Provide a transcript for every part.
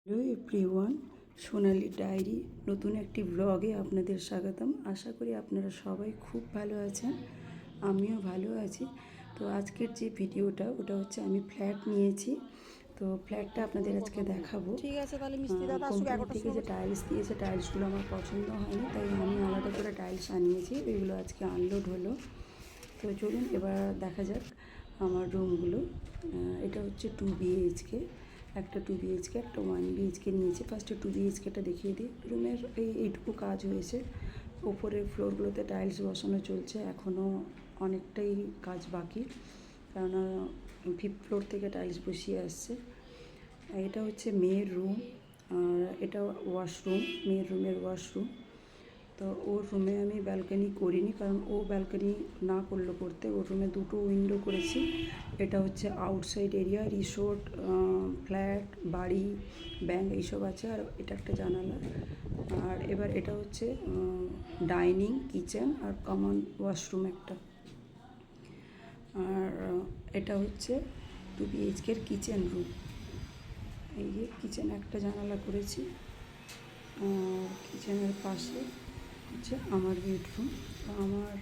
Hello everyone, সোনালি diary নতুন একটি ব্লগে আপনাদের স্বাগতম। আশা করি আপনারা সবাই খুব ভালো আছেন, আমিও ভালো আছি। তো আজকের যে ভিডিওটা ওটা হচ্ছে আমি ফ্ল্যাট নিয়েছি। তো ফ্ল্যাটটা আপনাদের আজকে দেখাবো। ঠিক আছে, তাহলে মিস্ত্রি দাদা আসুক কোম্পানি 11টার থেকে সময়। যে টাইলস দিয়েছে টাইলসগুলো আমার পছন্দ হয়নি, তাই আমি আলাদা করে টাইলস আনিয়েছি। ওইগুলো আজকে আনলোড হলো। তো চলুন এবার দেখা যাক আমার রুমগুলো। এটা হচ্ছে 2 BHK, একটা 2 BHK, একটা 1 BHK নিয়েছি। ফার্স্টে 2 BHKটা দেখিয়ে দিই। রুমের এইটুকু কাজ হয়েছে। ওপরের ফ্লোরগুলোতে টাইলস বসানো চলছে, এখনও অনেকটাই কাজ বাকি, কেননা 5th ফ্লোর থেকে টাইলস বসিয়ে আসছে। এটা হচ্ছে মেয়ের রুম, আর এটা ওয়াশরুম, মেয়ের রুমের ওয়াশরুম। তো ওর রুমে আমি ব্যালকনি করিনি, কারণ ও ব্যালকনি না করলো করতে। ওর রুমে 2টো উইন্ডো করেছি। এটা হচ্ছে আউটসাইড এরিয়া, রিসোর্ট, ফ্ল্যাট, বাড়ি, ব্যাংক এইসব আছে। আর এটা একটা জানালা। আর এবার এটা হচ্ছে ডাইনিং, কিচেন আর কমন ওয়াশরুম একটা। আর এটা হচ্ছে 2 BHKর কিচেন রুম। এই যে কিচেন একটা জানালা করেছি, আর কিচেনের পাশে হচ্ছে আমার বেডরুম। তো আমার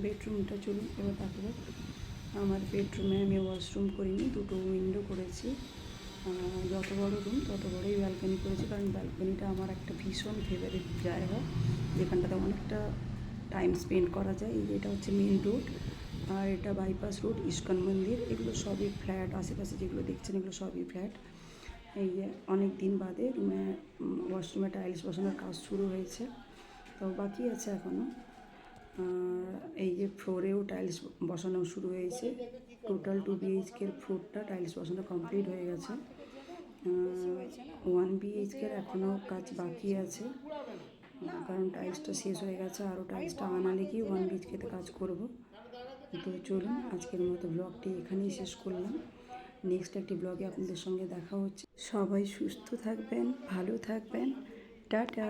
বেডরুমটা চলুন এবার দেখাবো। আমার বেডরুমে আমি ওয়াশরুম করিনি, 2টো উইন্ডো করেছি। যত বড় রুম তত বড়ই ব্যালকনি করেছি, কারণ ব্যালকনিটা আমার একটা ভীষণ ফেভারিট জায়গা, যেখানটাতে অনেকটা টাইম স্পেন্ড করা যায়। এটা হচ্ছে মেন রোড, আর এটা বাইপাস রোড, ইস্কন মন্দির। এগুলো সবই ফ্ল্যাট, আশেপাশে যেগুলো দেখছেন এগুলো সবই ফ্ল্যাট। এই যে অনেক দিন বাদে রুমে ওয়াশরুমে টাইলস বসানোর কাজ শুরু হয়েছে, তো বাকি আছে এখনও। এই যে ফ্লোরেও টাইলস বসানো শুরু হয়েছে। টোটাল 2 BHKর ফ্লোরটা টাইলস বসানো কমপ্লিট হয়ে গেছে। 1 BHKর এখনও কাজ বাকি আছে, কারণ টাইলসটা শেষ হয়ে গেছে। আরও টাইলসটা আনালে কি 1 BHKতে কাজ করব। তো চলুন আজকের মতো ব্লগটি এখানেই শেষ করলাম। নেক্সট একটি ব্লগে আপনাদের সঙ্গে দেখা হচ্ছে। সবাই সুস্থ থাকবেন, ভালো থাকবেন, টাটা।